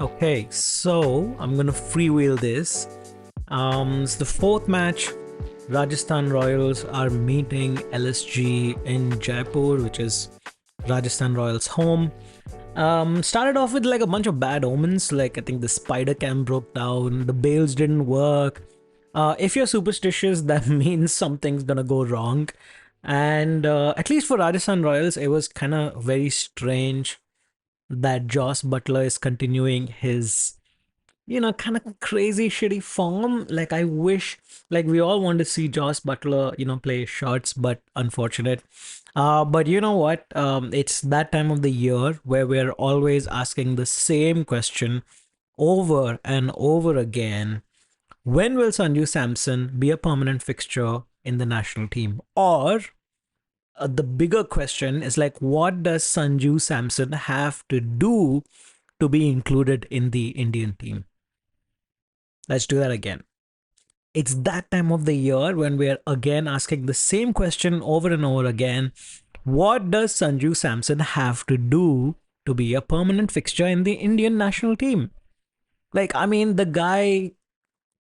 Okay, so I'm gonna freewheel this. It's the fourth match. Rajasthan Royals are meeting LSG in Jaipur, which is Rajasthan Royals' home. Started off with like a bunch of bad omens. Like I think the spider cam broke down, the bails didn't work. If you're superstitious, that means something's gonna go wrong. And at least for Rajasthan Royals, it was kind of very strange that Joss Butler is continuing his kind of crazy shitty form. Like I wish, like we all want to see Joss Butler, play shots, but unfortunate. But you know what? It's that time of the year where we're always asking the same question over and over again. When will Sanju Samson be a permanent fixture in the national team? Or the bigger question is like, what does Sanju Samson have to do to be included in the Indian team? Let's do that again. It's that time of the year when we're again asking the same question over and over again. What does Sanju Samson have to do to be a permanent fixture in the Indian national team? Like, I mean, the guy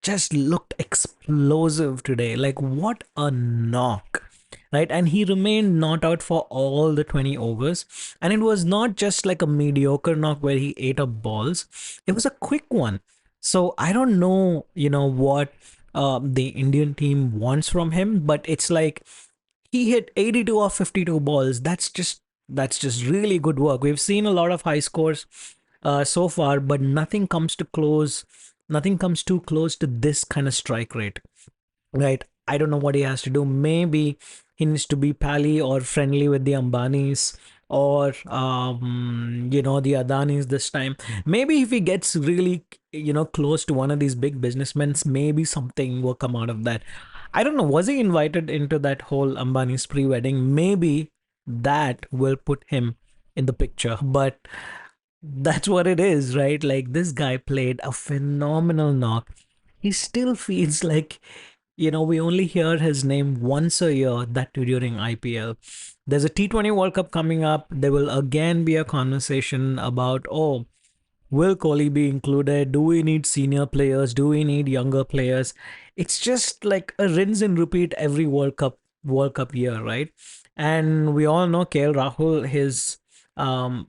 just looked explosive today. Like, what a knock, right? And he remained not out for all the 20 overs. And it was not just like a mediocre knock where he ate up balls, it was a quick one. So I don't know, what the Indian team wants from him, but it's like he hit 82 of 52 balls. That's just really good work. We've seen a lot of high scores so far, but nothing comes to close. Nothing comes too close to this kind of strike rate, right? I don't know what he has to do. Maybe he needs to be pally or friendly with the Ambanis or the Adanis this time. Maybe if he gets really close to one of these big businessmen, maybe something will come out of that. I don't know. Was he invited into that whole Ambani's pre-wedding? Maybe that will put him in the picture. But that's what it is, right? Like this guy played a phenomenal knock. He still feels like, we only hear his name once a year, that too during IPL. There's a T20 World Cup coming up. There will again be a conversation about, oh, will Kohli be included? Do we need senior players? Do we need younger players? It's just like a rinse and repeat every World Cup year, right? And we all know KL Rahul, um,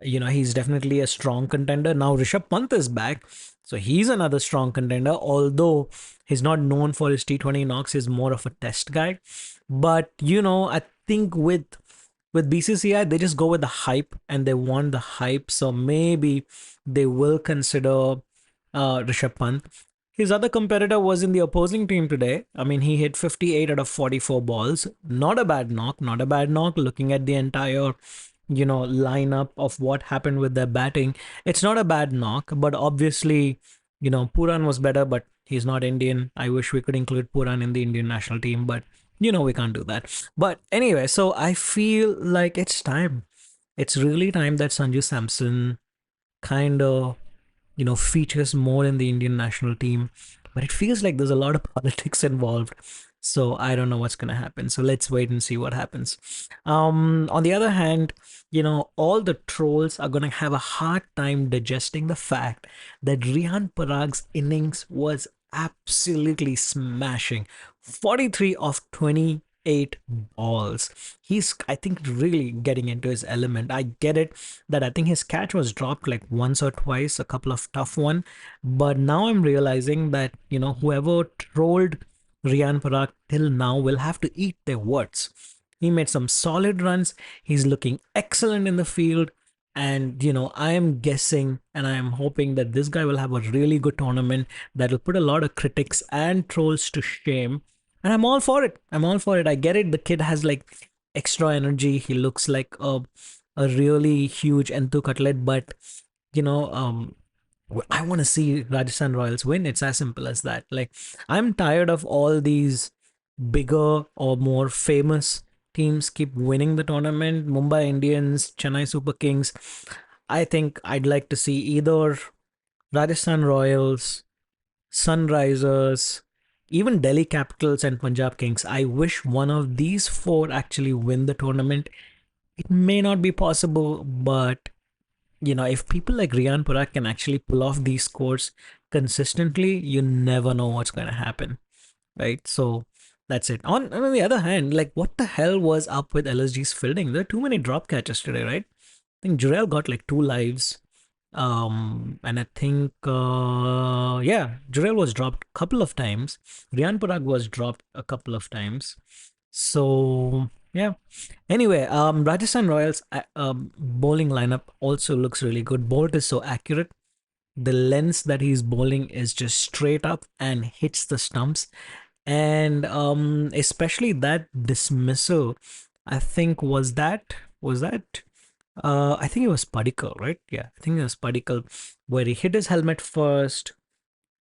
he's definitely a strong contender. Now Rishabh Pant is back, so he's another strong contender. Although he's not known for his T20 knocks, he's more of a test guy. But I think with BCCI, they just go with the hype and they want the hype. So maybe they will consider Rishabh Pant. His other competitor was in the opposing team today. I mean, he hit 58 out of 44 balls. Not a bad knock, not a bad knock. Looking at the entire, lineup of what happened with their batting, it's not a bad knock. But obviously, Puran was better, but he's not Indian. I wish we could include Puran in the Indian national team, but we can't do that. But anyway, so I feel like it's time. It's really time that Sanju Samson kind of features more in the Indian national team. But it feels like there's a lot of politics involved. So I don't know what's gonna happen. So let's wait and see what happens. On the other hand, all the trolls are gonna have a hard time digesting the fact that Rihan Parag's innings was absolutely smashing. 43 of 28 balls. He's, I think, really getting into his element. I get it that I think his catch was dropped like once or twice, a couple of tough one. But now I'm realizing that, whoever trolled Rian Parag till now will have to eat their words. He made some solid runs. He's looking excellent in the field. And, I am guessing and I am hoping that this guy will have a really good tournament that will put a lot of critics and trolls to shame. And I'm all for it. I'm all for it. I get it. The kid has like extra energy. He looks like a really huge Entu cutlet, but you know, um, I want to see Rajasthan Royals win. It's as simple as that. Like, I'm tired of all these bigger or more famous teams keep winning the tournament. Mumbai Indians, Chennai Super Kings. I think I'd like to see either Rajasthan Royals, Sunrisers, even Delhi Capitals and Punjab Kings. I wish one of these four actually win the tournament. It may not be possible, but if people like Riyan Purak can actually pull off these scores consistently, you never know what's going to happen, right? So that's it. On the other hand, like what the hell was up with LSG's fielding? There are too many drop catches today, right? I think Jurel got like two lives. And I think, yeah, Jurel was dropped a couple of times. Riyan Parag was dropped a couple of times. So, yeah. Anyway, Rajasthan Royals bowling lineup also looks really good. Boult is so accurate. The lens that he's bowling is just straight up and hits the stumps. And especially that dismissal, I think was that I think it was Padikkal, right? Yeah, I think it was Padikkal, where he hit his helmet first,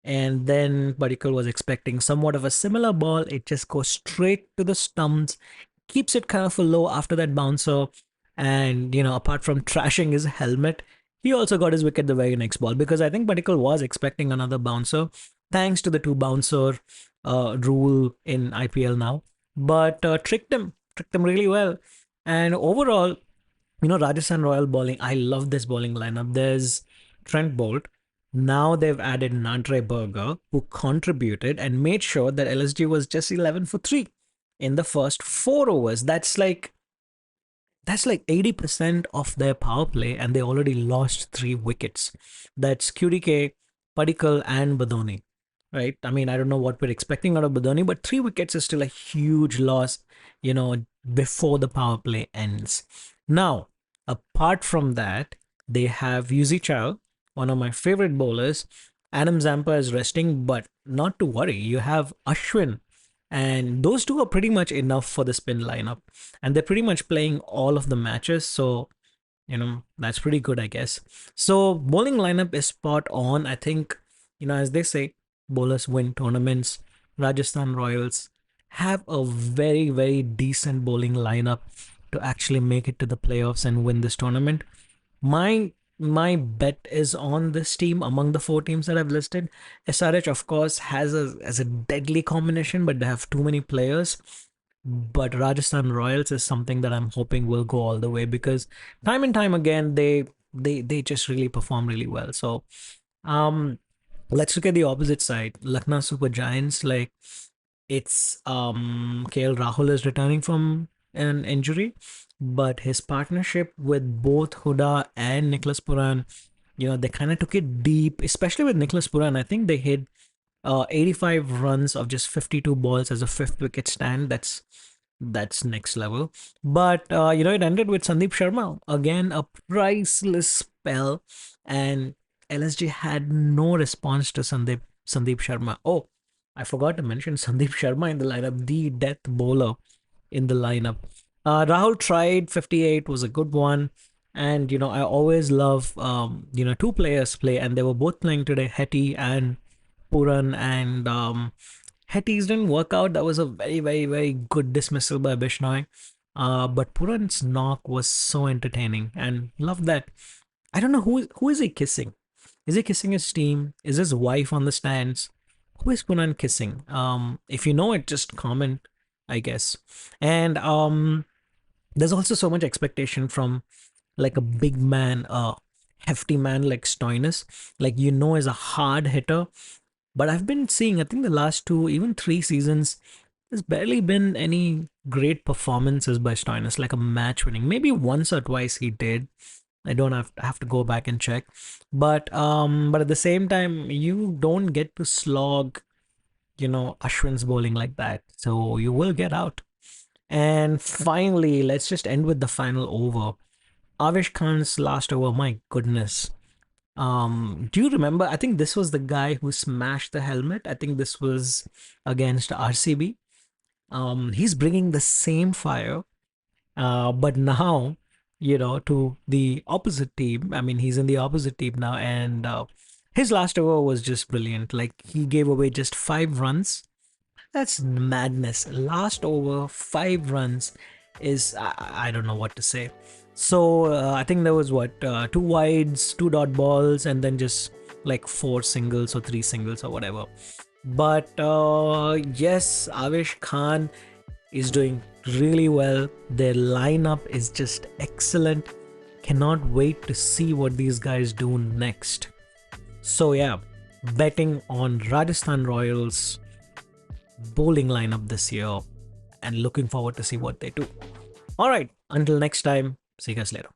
and then Padikkal was expecting somewhat of a similar ball. It just goes straight to the stumps, keeps it kind of low after that bouncer, and apart from trashing his helmet, he also got his wicket the very next ball, because I think Padikkal was expecting another bouncer, thanks to the two bouncer rule in IPL now, but tricked him really well, and overall, Rajasthan Royal bowling, I love this bowling lineup. There's Trent Boult. Now they've added Nantre Berger, who contributed and made sure that LSG was just 11 for 3 in the first 4 overs. That's like 80% of their power play, and they already lost 3 wickets. That's QDK, Padikkal, and Badoni, right? I mean, I don't know what we're expecting out of Badoni, but 3 wickets is still a huge loss, before the power play ends. Now, apart from that, they have Yuzi Chow, one of my favorite bowlers. Adam Zampa is resting, but not to worry. You have Ashwin, and those two are pretty much enough for the spin lineup, and they're pretty much playing all of the matches, so that's pretty good, I guess. So bowling lineup is spot on. I think, as they say, bowlers win tournaments. Rajasthan Royals have a very, very decent bowling lineup to actually make it to the playoffs and win this tournament. My bet is on this team among the 4 teams that I've listed. SRH, of course, has a deadly combination, but they have too many players. But Rajasthan Royals is something that I'm hoping will go all the way, because time and time again they just really perform really well. So let's look at the opposite side. Lucknow Super Giants, like, it's KL Rahul is returning from an injury, but his partnership with both Huda and Nicholas Puran, they kind of took it deep, especially with Nicholas Puran. I think they hit 85 runs of just 52 balls as a 5th wicket stand. That's next level. But it ended with Sandeep Sharma again, a priceless spell, and LSG had no response to Sandeep Sharma. Oh, I forgot to mention Sandeep Sharma in the lineup, the death bowler in the lineup. Rahul tried 58, was a good one. And, I always love, 2 players play, and they were both playing today, Hetty and Puran. And Hetty's didn't work out. That was a very, very, very good dismissal by Bishnoi. But Puran's knock was so entertaining, and love that. I don't know who is he kissing. Is he kissing his team? Is his wife on the stands? Who is Puran kissing? If you know it, just comment, I guess. And there's also so much expectation from like a big man, a hefty man like Stoinis. Like, is a hard hitter. But I've been seeing, I think the last 2, even 3 seasons, there's barely been any great performances by Stoinis, like a match winning. Maybe once or twice he did. I don't have to go back and check. But at the same time, you don't get to slog, Ashwin's bowling like that. So you will get out. And finally, let's just end with the final over. Avish Khan's last over, my goodness. Do you remember? I think this was the guy who smashed the helmet. I think this was against RCB. He's bringing the same fire, but now, to the opposite team. I mean, he's in the opposite team now, and his last over was just brilliant. Like, he gave away just 5 runs. That's madness. Last over, 5 runs is, I don't know what to say. So I think there was 2 wides, 2 dot balls, and then just like 4 singles or 3 singles or whatever. But yes, Avish Khan is doing really well. Their lineup is just excellent. Cannot wait to see what these guys do next. So yeah, betting on Rajasthan Royals bowling lineup this year and looking forward to see what they do. All right, until next time, see you guys later.